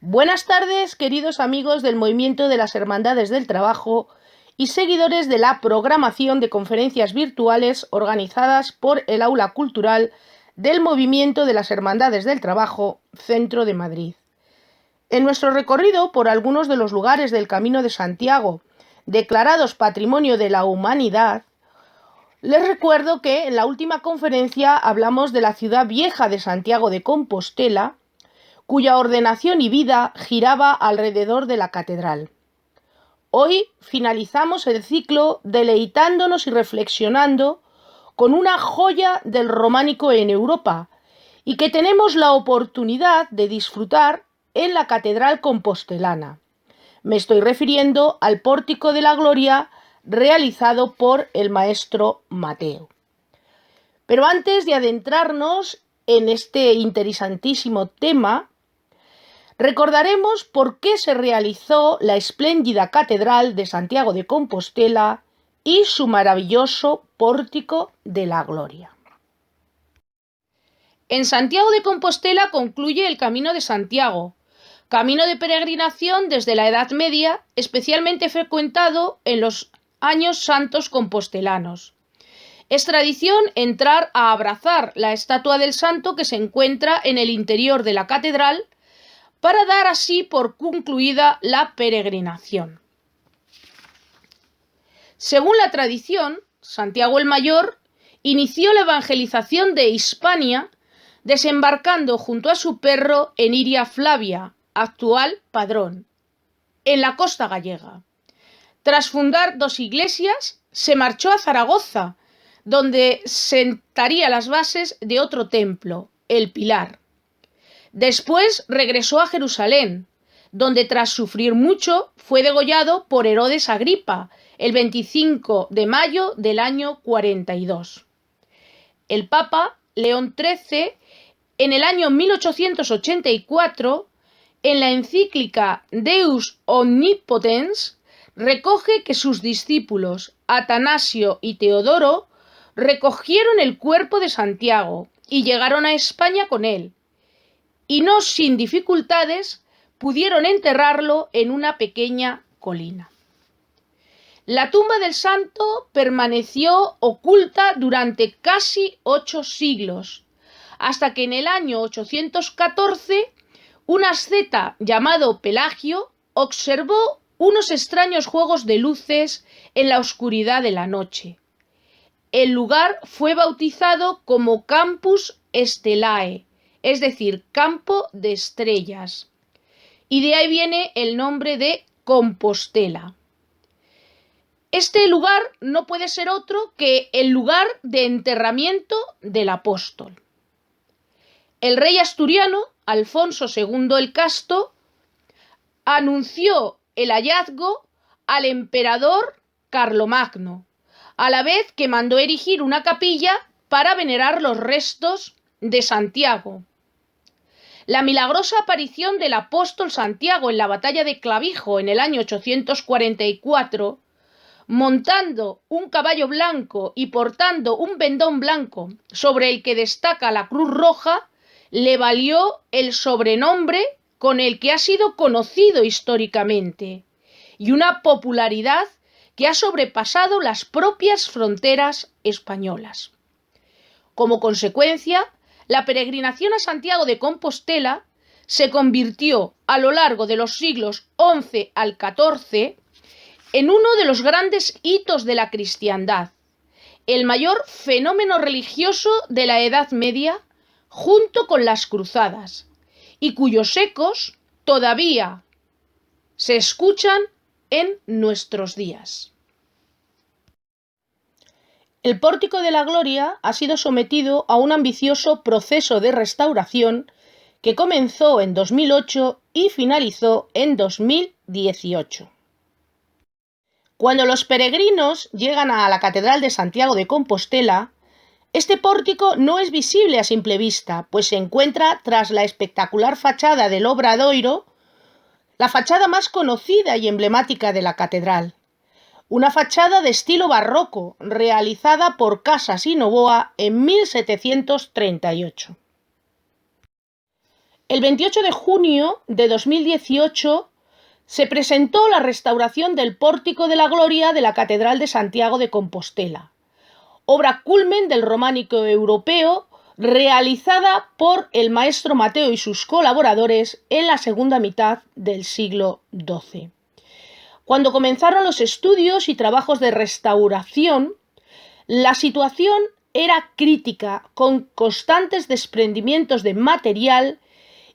Buenas tardes, queridos amigos del Movimiento de las Hermandades del Trabajo y seguidores de la programación de conferencias virtuales organizadas por el Aula Cultural del Movimiento de las Hermandades del Trabajo, Centro de Madrid. En nuestro recorrido por algunos de los lugares del Camino de Santiago, declarados Patrimonio de la Humanidad, les recuerdo que en la última conferencia hablamos de la ciudad vieja de Santiago de Compostela, cuya ordenación y vida giraba alrededor de la catedral. Hoy finalizamos el ciclo deleitándonos y reflexionando con una joya del románico en Europa y que tenemos la oportunidad de disfrutar en la catedral compostelana. Me estoy refiriendo al Pórtico de la Gloria realizado por el maestro Mateo. Pero antes de adentrarnos en este interesantísimo tema, recordaremos por qué se realizó la espléndida Catedral de Santiago de Compostela y su maravilloso Pórtico de la Gloria. En Santiago de Compostela concluye el Camino de Santiago, camino de peregrinación desde la Edad Media, especialmente frecuentado en los años santos compostelanos. Es tradición entrar a abrazar la estatua del santo que se encuentra en el interior de la catedral, para dar así por concluida la peregrinación. Según la tradición, Santiago el Mayor inició la evangelización de Hispania desembarcando junto a su perro en Iria Flavia, actual Padrón, en la costa gallega. Tras fundar 2 iglesias, se marchó a Zaragoza, donde sentaría las bases de otro templo, el Pilar. Después regresó a Jerusalén, donde tras sufrir mucho fue degollado por Herodes Agripa el 25 de mayo del año 42. El Papa León XIII, en el año 1884, en la encíclica Deus Omnipotens, recoge que sus discípulos Atanasio y Teodoro recogieron el cuerpo de Santiago y llegaron a España con él, y no sin dificultades pudieron enterrarlo en una pequeña colina. La tumba del santo permaneció oculta durante casi 8 siglos, hasta que en el año 814 un asceta llamado Pelagio observó unos extraños juegos de luces en la oscuridad de la noche. El lugar fue bautizado como Campus Stellae, es decir, campo de estrellas, y de ahí viene el nombre de Compostela. Este lugar no puede ser otro que el lugar de enterramiento del apóstol. El rey asturiano, Alfonso II el Casto, anunció el hallazgo al emperador Carlomagno, a la vez que mandó erigir una capilla para venerar los restos de Santiago. La milagrosa aparición del apóstol Santiago en la batalla de Clavijo en el año 844, montando un caballo blanco y portando un pendón blanco sobre el que destaca la cruz roja, le valió el sobrenombre con el que ha sido conocido históricamente y una popularidad que ha sobrepasado las propias fronteras españolas. Como consecuencia, la peregrinación a Santiago de Compostela se convirtió a lo largo de los siglos XI al XIV en uno de los grandes hitos de la cristiandad, el mayor fenómeno religioso de la Edad Media, junto con las cruzadas, y cuyos ecos todavía se escuchan en nuestros días. El Pórtico de la Gloria ha sido sometido a un ambicioso proceso de restauración que comenzó en 2008 y finalizó en 2018. Cuando los peregrinos llegan a la Catedral de Santiago de Compostela, este pórtico no es visible a simple vista, pues se encuentra tras la espectacular fachada del Obradoiro, la fachada más conocida y emblemática de la catedral. Una fachada de estilo barroco, realizada por Casas y Novoa en 1738. El 28 de junio de 2018 se presentó la restauración del Pórtico de la Gloria de la Catedral de Santiago de Compostela, obra culmen del románico europeo realizada por el maestro Mateo y sus colaboradores en la segunda mitad del siglo XII. Cuando comenzaron los estudios y trabajos de restauración, la situación era crítica, con constantes desprendimientos de material,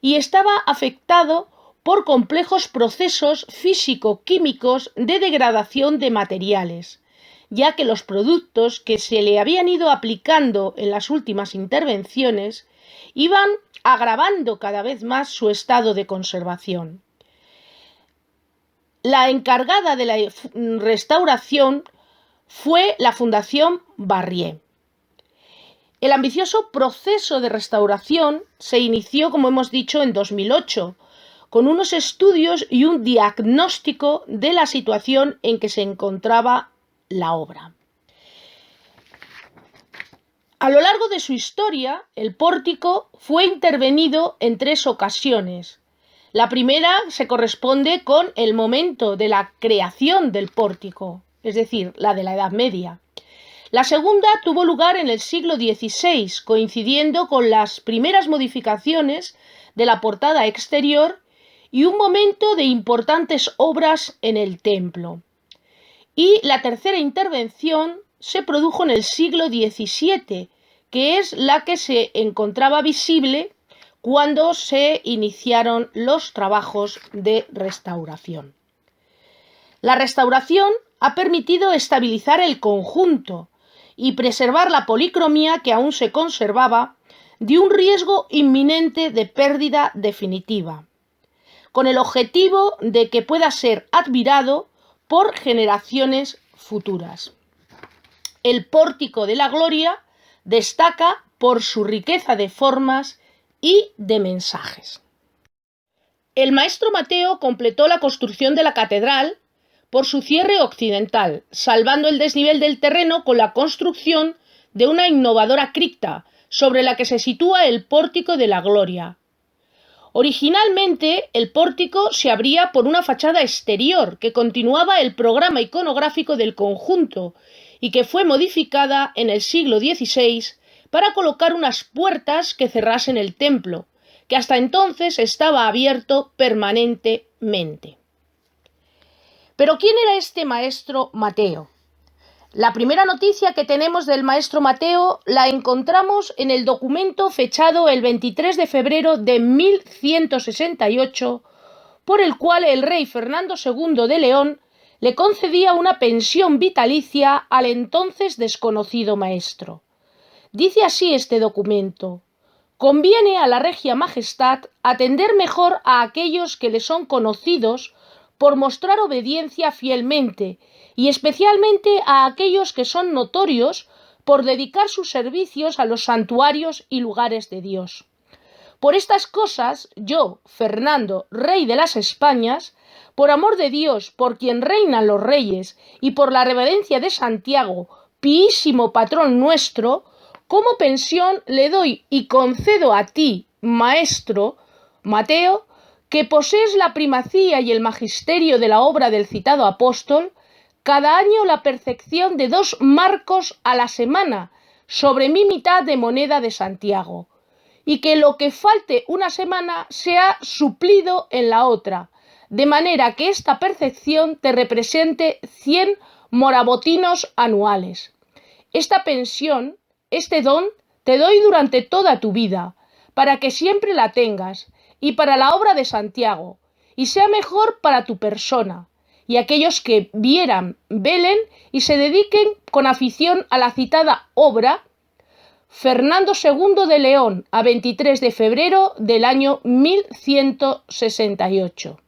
y estaba afectado por complejos procesos físico-químicos de degradación de materiales, ya que los productos que se le habían ido aplicando en las últimas intervenciones iban agravando cada vez más su estado de conservación. La encargada de la restauración fue la Fundación Barrié. El ambicioso proceso de restauración se inició, como hemos dicho, en 2008, con unos estudios y un diagnóstico de la situación en que se encontraba la obra. A lo largo de su historia, el pórtico fue intervenido en 3 ocasiones. La primera se corresponde con el momento de la creación del pórtico, es decir, la de la Edad Media. La segunda tuvo lugar en el siglo XVI, coincidiendo con las primeras modificaciones de la portada exterior y un momento de importantes obras en el templo. Y la tercera intervención se produjo en el siglo XVII, que es la que se encontraba visible cuando se iniciaron los trabajos de restauración. La restauración ha permitido estabilizar el conjunto y preservar la policromía que aún se conservaba de un riesgo inminente de pérdida definitiva, con el objetivo de que pueda ser admirado por generaciones futuras. El Pórtico de la Gloria destaca por su riqueza de formas y de mensajes. El maestro Mateo completó la construcción de la catedral por su cierre occidental, salvando el desnivel del terreno con la construcción de una innovadora cripta sobre la que se sitúa el Pórtico de la Gloria. Originalmente, el pórtico se abría por una fachada exterior que continuaba el programa iconográfico del conjunto y que fue modificada en el siglo XVI para colocar unas puertas que cerrasen el templo, que hasta entonces estaba abierto permanentemente. Pero ¿quién era este maestro Mateo? La primera noticia que tenemos del maestro Mateo la encontramos en el documento fechado el 23 de febrero de 1168, por el cual el rey Fernando II de León le concedía una pensión vitalicia al entonces desconocido maestro. Dice así este documento: conviene a la Regia Majestad atender mejor a aquellos que le son conocidos por mostrar obediencia fielmente, y especialmente a aquellos que son notorios por dedicar sus servicios a los santuarios y lugares de Dios. Por estas cosas, yo, Fernando, rey de las Españas, por amor de Dios, por quien reinan los reyes, y por la reverencia de Santiago, piísimo patrón nuestro, como pensión le doy y concedo a ti, maestro Mateo, que posees la primacía y el magisterio de la obra del citado apóstol, cada año la percepción de 2 marcos a la semana sobre mi mitad de moneda de Santiago, y que lo que falte una semana sea suplido en la otra, de manera que esta percepción te represente 100 morabotinos anuales. Esta pensión, este don, te doy durante toda tu vida, para que siempre la tengas, y para la obra de Santiago, y sea mejor para tu persona, y aquellos que vieran, velen y se dediquen con afición a la citada obra. Fernando II de León, a 23 de febrero del año 1168.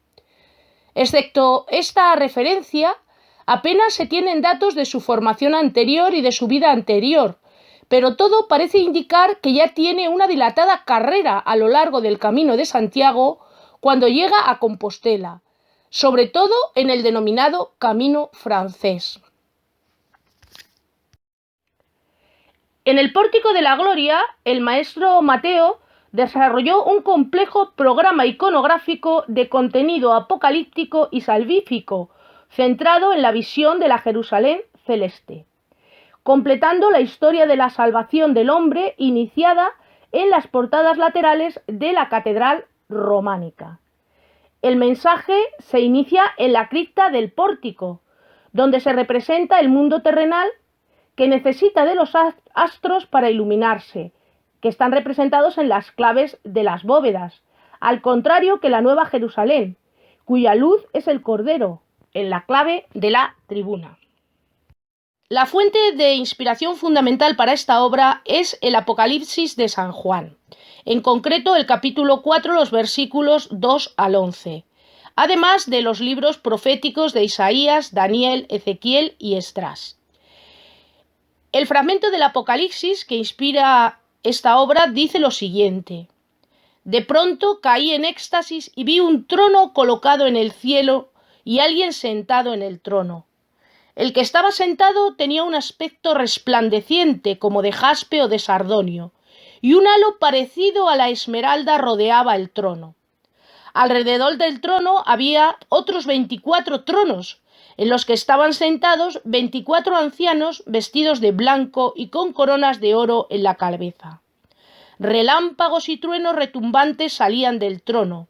Excepto esta referencia, apenas se tienen datos de su formación anterior y de su vida anterior, pero todo parece indicar que ya tiene una dilatada carrera a lo largo del Camino de Santiago cuando llega a Compostela, sobre todo en el denominado Camino francés. En el Pórtico de la Gloria, el maestro Mateo desarrolló un complejo programa iconográfico de contenido apocalíptico y salvífico, centrado en la visión de la Jerusalén celeste, completando la historia de la salvación del hombre iniciada en las portadas laterales de la catedral románica. El mensaje se inicia en la cripta del pórtico, donde se representa el mundo terrenal que necesita de los astros para iluminarse, que están representados en las claves de las bóvedas, al contrario que la Nueva Jerusalén, cuya luz es el Cordero, en la clave de la tribuna. La fuente de inspiración fundamental para esta obra es el Apocalipsis de San Juan, en concreto el capítulo 4, los versículos 2 al 11, además de los libros proféticos de Isaías, Daniel, Ezequiel y Esdras. El fragmento del Apocalipsis que inspira esta obra dice lo siguiente: de pronto caí en éxtasis y vi un trono colocado en el cielo y alguien sentado en el trono. El que estaba sentado tenía un aspecto resplandeciente como de jaspe o de sardonio, y un halo parecido a la esmeralda rodeaba el trono. Alrededor del trono había otros 24 tronos, en los que estaban sentados 24 ancianos vestidos de blanco y con coronas de oro en la cabeza. Relámpagos y truenos retumbantes salían del trono.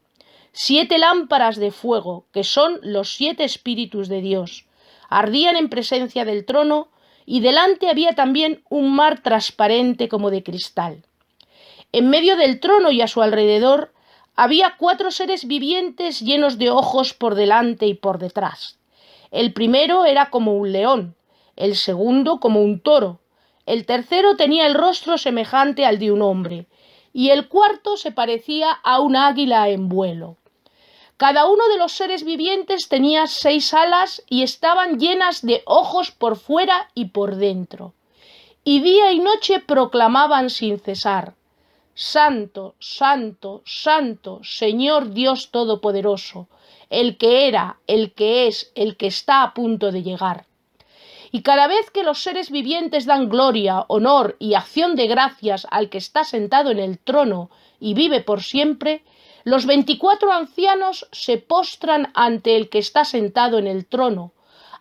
7 lámparas de fuego, que son los 7 espíritus de Dios, ardían en presencia del trono, y delante había también un mar transparente como de cristal. En medio del trono y a su alrededor había 4 seres vivientes llenos de ojos por delante y por detrás. El primero era como un león, el segundo como un toro, el tercero tenía el rostro semejante al de un hombre, y el cuarto se parecía a un águila en vuelo. Cada uno de los seres vivientes tenía 6 alas y estaban llenas de ojos por fuera y por dentro. Y día y noche proclamaban sin cesar: Santo, Santo, Santo, Señor Dios Todopoderoso, el que era, el que es, el que está a punto de llegar. Y cada vez que los seres vivientes dan gloria, honor y acción de gracias al que está sentado en el trono y vive por siempre, los 24 ancianos se postran ante el que está sentado en el trono,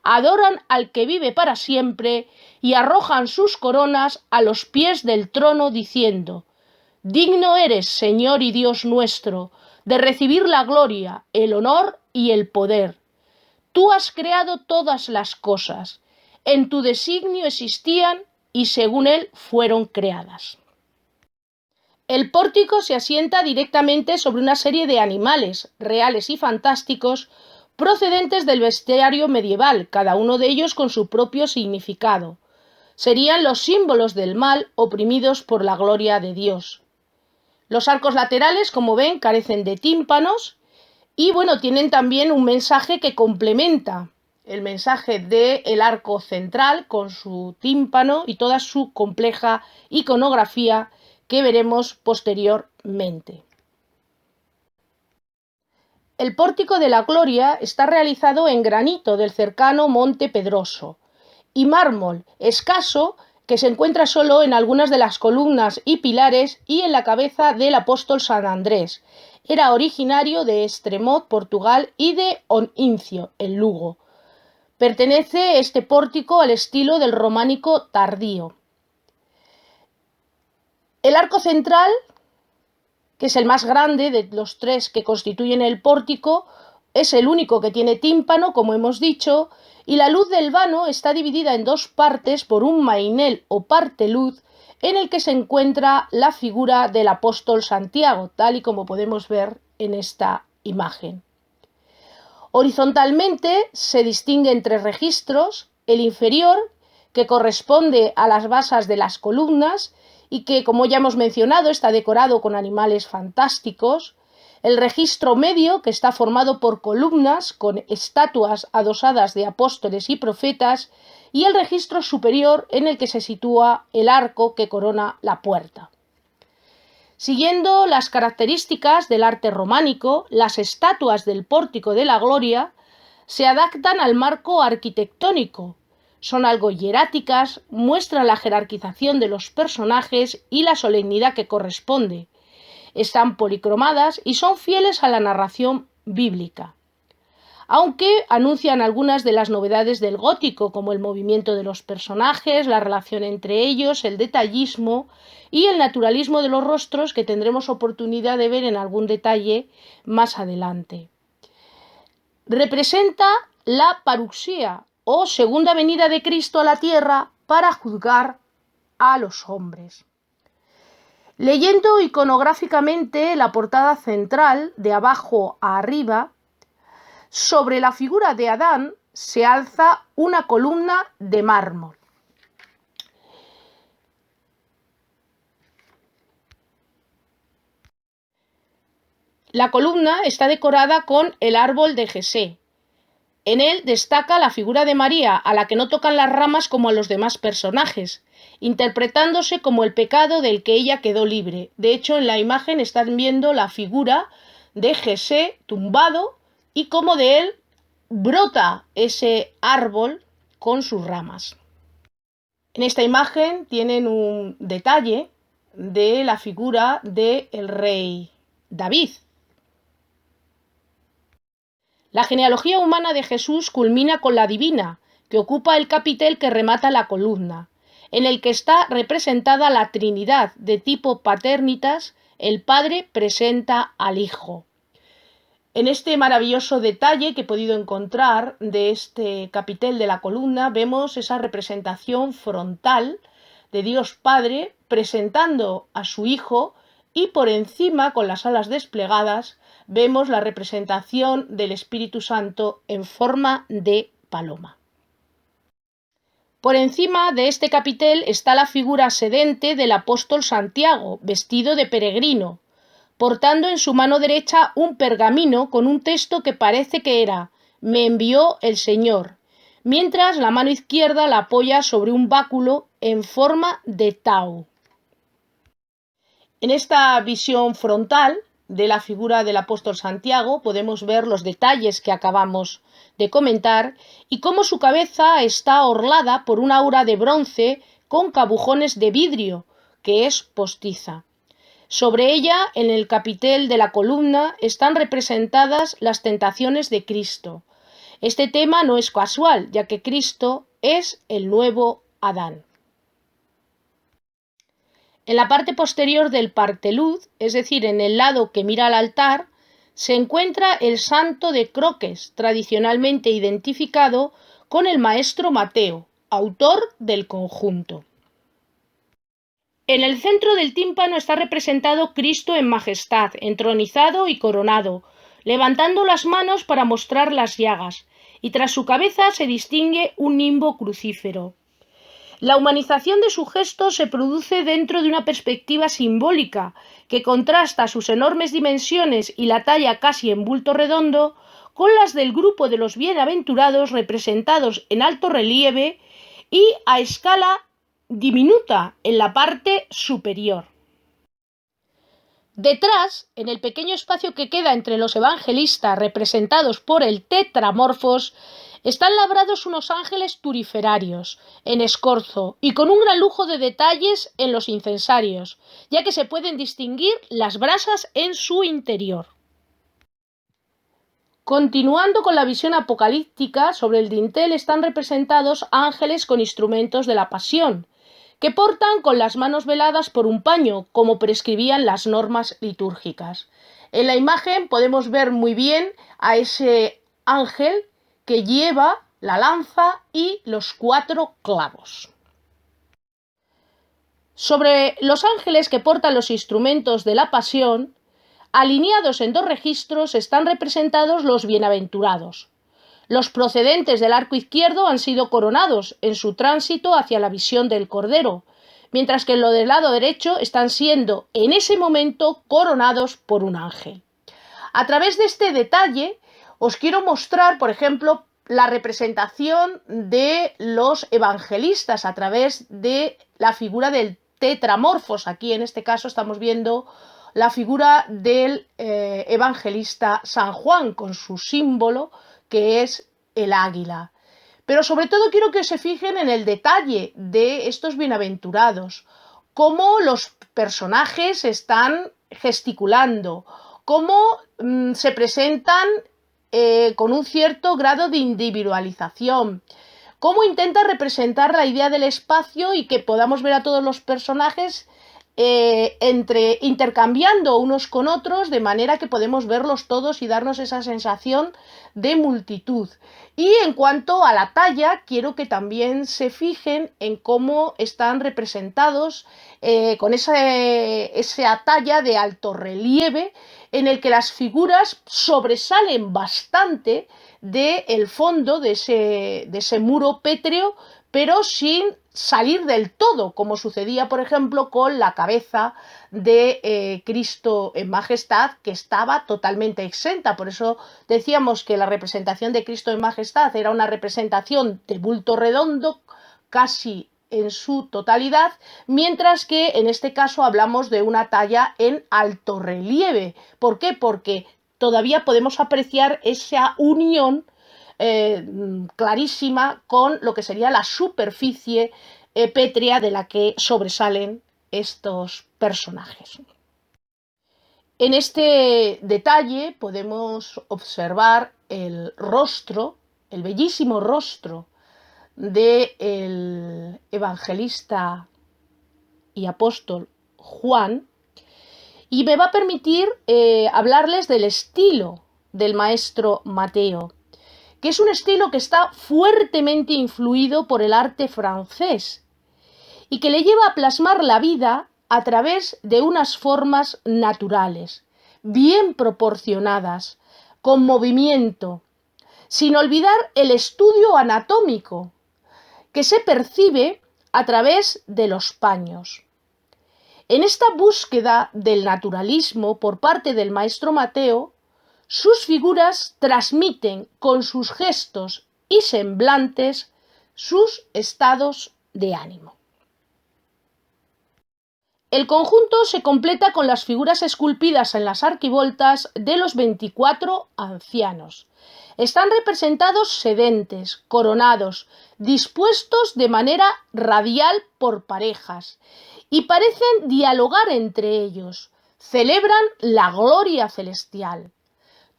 adoran al que vive para siempre y arrojan sus coronas a los pies del trono diciendo: Digno eres, Señor y Dios nuestro, de recibir la gloria, el honor y el poder. Tú has creado todas las cosas. En tu designio existían y según él fueron creadas. El pórtico se asienta directamente sobre una serie de animales, reales y fantásticos, procedentes del bestiario medieval, cada uno de ellos con su propio significado. Serían los símbolos del mal oprimidos por la gloria de Dios. Los arcos laterales, como ven, carecen de tímpanos y, tienen también un mensaje que complementa el mensaje del arco central con su tímpano y toda su compleja iconografía que veremos posteriormente. El pórtico de la Gloria está realizado en granito del cercano Monte Pedroso y mármol escaso que se encuentra solo en algunas de las columnas y pilares y en la cabeza del apóstol San Andrés. Era originario de Estremoz, Portugal, y de Onincio, en Lugo. Pertenece este pórtico al estilo del románico tardío. El arco central, que es el más grande de los 3 que constituyen el pórtico, es el único que tiene tímpano, como hemos dicho, y la luz del vano está dividida en 2 partes por un mainel o parteluz en el que se encuentra la figura del apóstol Santiago, tal y como podemos ver en esta imagen. Horizontalmente se distinguen 3 registros: el inferior, que corresponde a las basas de las columnas y que, como ya hemos mencionado, está decorado con animales fantásticos; el registro medio, que está formado por columnas con estatuas adosadas de apóstoles y profetas; y el registro superior, en el que se sitúa el arco que corona la puerta. Siguiendo las características del arte románico, las estatuas del Pórtico de la Gloria se adaptan al marco arquitectónico. Son algo hieráticas, muestran la jerarquización de los personajes y la solemnidad que corresponde. Están policromadas y son fieles a la narración bíblica, aunque anuncian algunas de las novedades del gótico, como el movimiento de los personajes, la relación entre ellos, el detallismo y el naturalismo de los rostros, que tendremos oportunidad de ver en algún detalle más adelante. Representa la paruxía, o segunda venida de Cristo a la tierra para juzgar a los hombres. Leyendo iconográficamente la portada central, de abajo a arriba, sobre la figura de Adán se alza una columna de mármol. La columna está decorada con el árbol de Jesé. En él destaca la figura de María, a la que no tocan las ramas como a los demás personajes, interpretándose como el pecado del que ella quedó libre. De hecho, en la imagen están viendo la figura de Jesé tumbado y cómo de él brota ese árbol con sus ramas. En esta imagen tienen un detalle de la figura del rey David. La genealogía humana de Jesús culmina con la divina, que ocupa el capitel que remata la columna, en el que está representada la Trinidad de tipo paternitas. El Padre presenta al Hijo. En este maravilloso detalle que he podido encontrar de este capitel de la columna, vemos esa representación frontal de Dios Padre presentando a su Hijo, y por encima, con las alas desplegadas, vemos la representación del Espíritu Santo en forma de paloma. Por encima de este capitel está la figura sedente del apóstol Santiago, vestido de peregrino, portando en su mano derecha un pergamino con un texto que parece que era «Me envió el Señor», mientras la mano izquierda la apoya sobre un báculo en forma de tau. En esta visión frontal de la figura del apóstol Santiago podemos ver los detalles que acabamos de comentar y cómo su cabeza está orlada por una aura de bronce con cabujones de vidrio, que es postiza. Sobre ella, en el capitel de la columna, están representadas las tentaciones de Cristo. Este tema no es casual, ya que Cristo es el nuevo Adán. En la parte posterior del partelud, es decir, en el lado que mira al altar, se encuentra el santo de croques, tradicionalmente identificado con el maestro Mateo, autor del conjunto. En el centro del tímpano está representado Cristo en majestad, entronizado y coronado, levantando las manos para mostrar las llagas, y tras su cabeza se distingue un nimbo crucífero. La humanización de su gesto se produce dentro de una perspectiva simbólica que contrasta sus enormes dimensiones y la talla casi en bulto redondo con las del grupo de los bienaventurados representados en alto relieve y a escala diminuta en la parte superior. Detrás, en el pequeño espacio que queda entre los evangelistas representados por el tetramorfos, están labrados unos ángeles turiferarios, en escorzo y con un gran lujo de detalles en los incensarios, ya que se pueden distinguir las brasas en su interior. Continuando con la visión apocalíptica, sobre el dintel están representados ángeles con instrumentos de la pasión, que portan con las manos veladas por un paño, como prescribían las normas litúrgicas. En la imagen podemos ver muy bien a ese ángel que lleva la lanza y los 4 clavos. Sobre los ángeles que portan los instrumentos de la pasión, alineados en 2 registros, están representados los bienaventurados. Los procedentes del arco izquierdo han sido coronados en su tránsito hacia la visión del Cordero, mientras que en lo del lado derecho están siendo en ese momento coronados por un ángel. A través de este detalle os quiero mostrar, por ejemplo, la representación de los evangelistas a través de la figura del tetramorfos. Aquí en este caso estamos viendo la figura del evangelista San Juan con su símbolo, que es el águila. Pero sobre todo quiero que se fijen en el detalle de estos bienaventurados, cómo los personajes están gesticulando, cómo se presentan con un cierto grado de individualización, cómo intenta representar la idea del espacio y que podamos ver a todos los personajes intercambiando unos con otros, de manera que podemos verlos todos y darnos esa sensación de multitud. Y en cuanto a la talla, quiero que también se fijen en cómo están representados con esa talla de alto relieve, en el que las figuras sobresalen bastante del fondo de ese muro pétreo, pero sin salir del todo, como sucedía, por ejemplo, con la cabeza de Cristo en Majestad, que estaba totalmente exenta. Por eso decíamos que la representación de Cristo en Majestad era una representación de bulto redondo, casi en su totalidad, mientras que en este caso hablamos de una talla en alto relieve. ¿Por qué? Porque todavía podemos apreciar esa unión clarísima con lo que sería la superficie pétrea de la que sobresalen estos personajes. En este detalle podemos observar el rostro, el bellísimo rostro del evangelista y apóstol Juan, y me va a permitir hablarles del estilo del maestro Mateo, que es un estilo que está fuertemente influido por el arte francés y que le lleva a plasmar la vida a través de unas formas naturales, bien proporcionadas, con movimiento, sin olvidar el estudio anatómico, que se percibe a través de los paños. En esta búsqueda del naturalismo por parte del maestro Mateo, sus figuras transmiten con sus gestos y semblantes sus estados de ánimo. El conjunto se completa con las figuras esculpidas en las arquivoltas de los 24 ancianos. Están representados sedentes, coronados, dispuestos de manera radial por parejas, y parecen dialogar entre ellos, celebran la gloria celestial.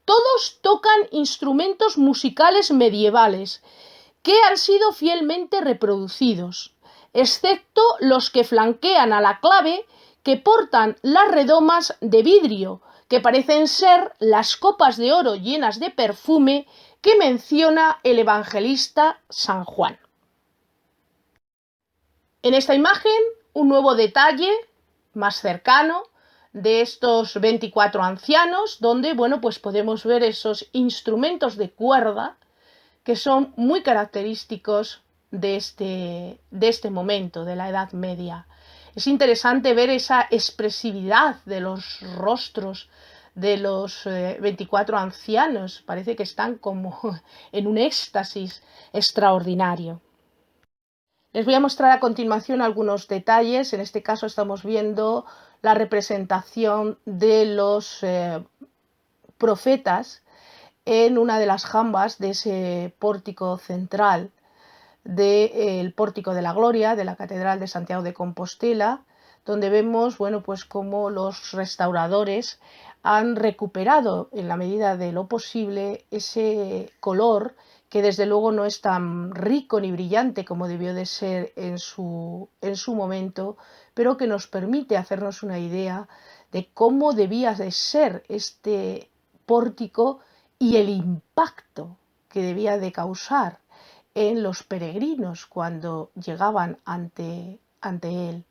Todos tocan instrumentos musicales medievales que han sido fielmente reproducidos, excepto los que flanquean a la clave, que portan las redomas de vidrio, que parecen ser las copas de oro llenas de perfume que menciona el evangelista San Juan. En esta imagen, un nuevo detalle más cercano de estos 24 ancianos, donde, bueno, pues podemos ver esos instrumentos de cuerda que son muy característicos de este momento, de la Edad Media. Es interesante ver esa expresividad de los rostros de los 24 ancianos. Parece que están como en un éxtasis extraordinario. Les voy a mostrar a continuación algunos detalles. En este caso estamos viendo la representación de los profetas en una de las jambas de ese pórtico central del Pórtico de la Gloria de la Catedral de Santiago de Compostela, donde vemos, bueno, pues cómo los restauradores han recuperado en la medida de lo posible ese color que desde luego no es tan rico ni brillante como debió de ser en su momento, pero que nos permite hacernos una idea de cómo debía de ser este pórtico y el impacto que debía de causar en los peregrinos cuando llegaban ante él.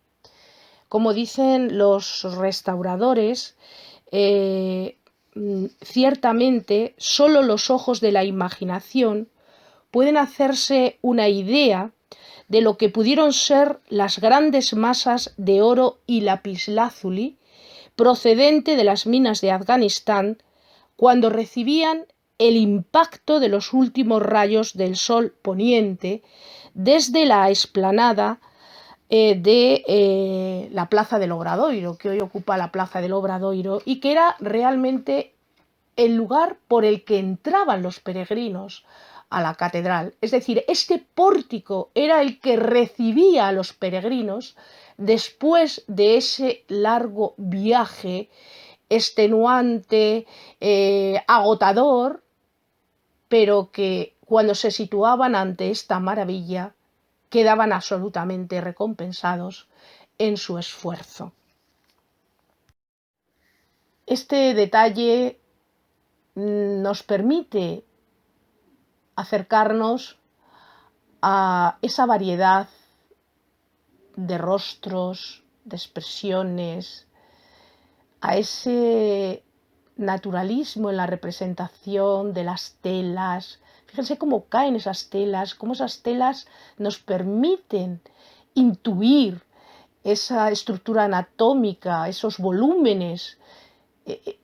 Como dicen los restauradores, ciertamente solo los ojos de la imaginación pueden hacerse una idea de lo que pudieron ser las grandes masas de oro y lapislázuli procedente de las minas de Afganistán cuando recibían el impacto de los últimos rayos del sol poniente desde la explanada de la Plaza del Obradoiro, que hoy ocupa la Plaza del Obradoiro, y que era realmente el lugar por el que entraban los peregrinos a la catedral. Es decir, este pórtico era el que recibía a los peregrinos después de ese largo viaje extenuante, agotador, pero que cuando se situaban ante esta maravilla quedaban absolutamente recompensados en su esfuerzo. Este detalle nos permite acercarnos a esa variedad de rostros, de expresiones, a ese naturalismo en la representación de las telas. Fíjense cómo caen esas telas, cómo esas telas nos permiten intuir esa estructura anatómica, esos volúmenes.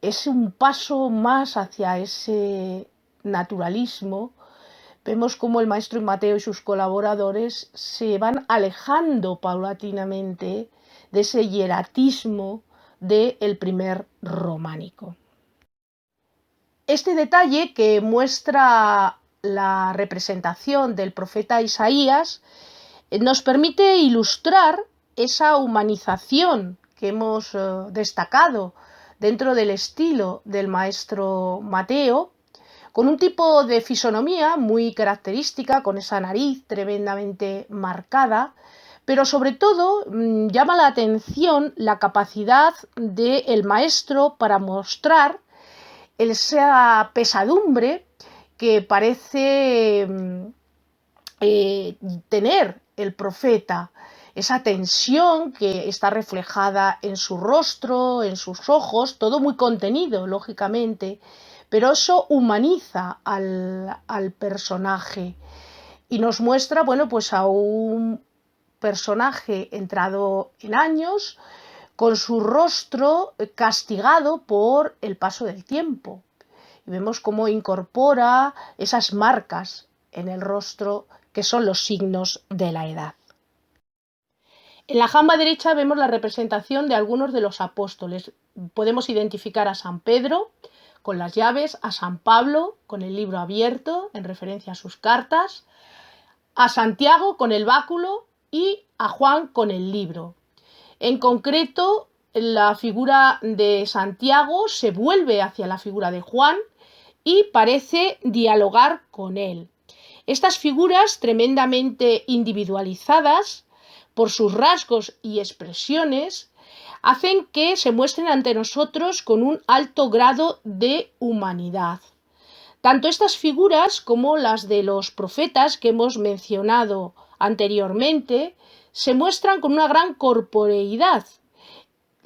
Es un paso más hacia ese naturalismo. Vemos cómo el maestro Mateo y sus colaboradores se van alejando paulatinamente de ese hieratismo del primer románico. Este detalle que muestra la representación del profeta Isaías nos permite ilustrar esa humanización que hemos destacado dentro del estilo del maestro Mateo, con un tipo de fisonomía muy característica, con esa nariz tremendamente marcada, pero sobre todo llama la atención la capacidad del maestro para mostrar esa pesadumbre que parece tener el profeta, esa tensión que está reflejada en su rostro, en sus ojos, todo muy contenido, lógicamente, pero eso humaniza al personaje y nos muestra, bueno, pues a un personaje entrado en años, con su rostro castigado por el paso del tiempo. Y vemos cómo incorpora esas marcas en el rostro que son los signos de la edad. En la jamba derecha vemos la representación de algunos de los apóstoles. Podemos identificar a San Pedro con las llaves, a San Pablo con el libro abierto en referencia a sus cartas, a Santiago con el báculo y a Juan con el libro. En concreto, la figura de Santiago se vuelve hacia la figura de Juan y parece dialogar con él. Estas figuras tremendamente individualizadas por sus rasgos y expresiones hacen que se muestren ante nosotros con un alto grado de humanidad. Tanto estas figuras como las de los profetas que hemos mencionado anteriormente se muestran con una gran corporeidad,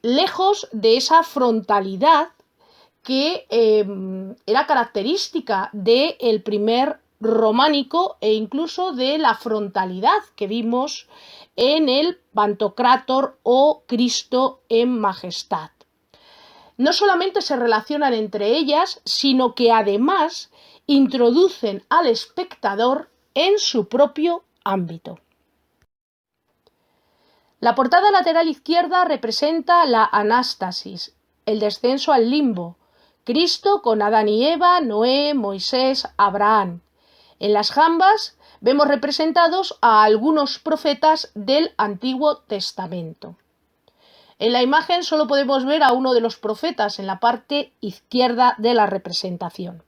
lejos de esa frontalidad que era característica del primer románico e incluso de la frontalidad que vimos en el Pantocrátor o Cristo en Majestad. No solamente se relacionan entre ellas, sino que además introducen al espectador en su propio ámbito. La portada lateral izquierda representa la anástasis, el descenso al limbo, Cristo con Adán y Eva, Noé, Moisés, Abraham. En las jambas vemos representados a algunos profetas del Antiguo Testamento. En la imagen solo podemos ver a uno de los profetas en la parte izquierda de la representación.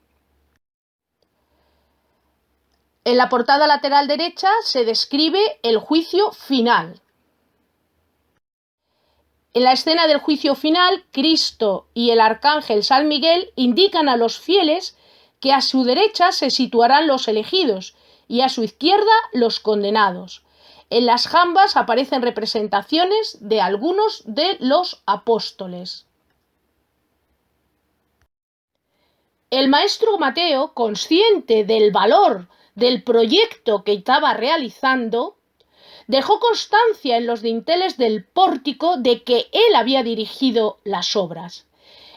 En la portada lateral derecha se describe el juicio final. En la escena del juicio final, Cristo y el arcángel San Miguel indican a los fieles que a su derecha se situarán los elegidos y a su izquierda los condenados. En las jambas aparecen representaciones de algunos de los apóstoles. El maestro Mateo, consciente del valor del proyecto que estaba realizando, dejó constancia en los dinteles del pórtico de que él había dirigido las obras.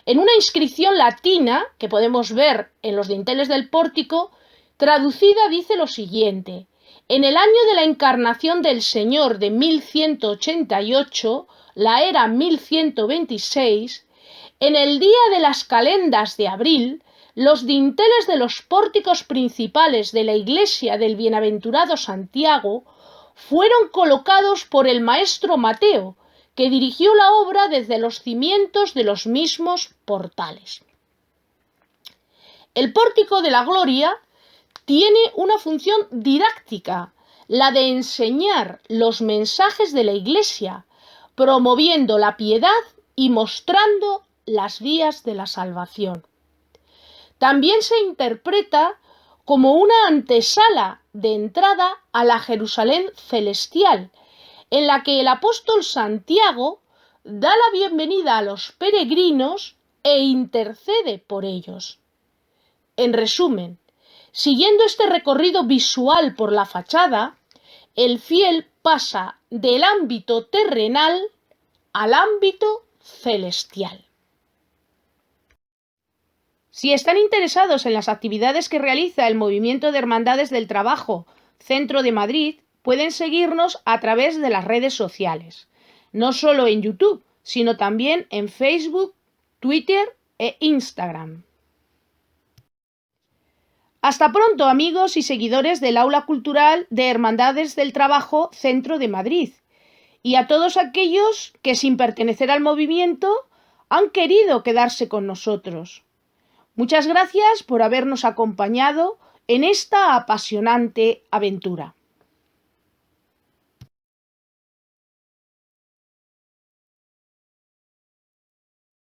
En una inscripción latina que podemos ver en los dinteles del pórtico, traducida dice lo siguiente: en el año de la encarnación del Señor de 1188, la era 1126, en el día de las calendas de abril, Los dinteles de los pórticos principales de la iglesia del Bienaventurado Santiago fueron colocados por el maestro Mateo, que dirigió la obra desde los cimientos de los mismos portales. El pórtico de la gloria tiene una función didáctica, la de enseñar los mensajes de la Iglesia, promoviendo la piedad y mostrando las vías de la salvación. También se interpreta como una antesala de entrada a la Jerusalén celestial, en la que el apóstol Santiago da la bienvenida a los peregrinos e intercede por ellos. En resumen, siguiendo este recorrido visual por la fachada, el fiel pasa del ámbito terrenal al ámbito celestial. Si están interesados en las actividades que realiza el Movimiento de Hermandades del Trabajo Centro de Madrid, pueden seguirnos a través de las redes sociales, no solo en YouTube, sino también en Facebook, Twitter e Instagram. Hasta pronto, amigos y seguidores del Aula Cultural de Hermandades del Trabajo Centro de Madrid, y a todos aquellos que sin pertenecer al movimiento han querido quedarse con nosotros. Muchas gracias por habernos acompañado en esta apasionante aventura.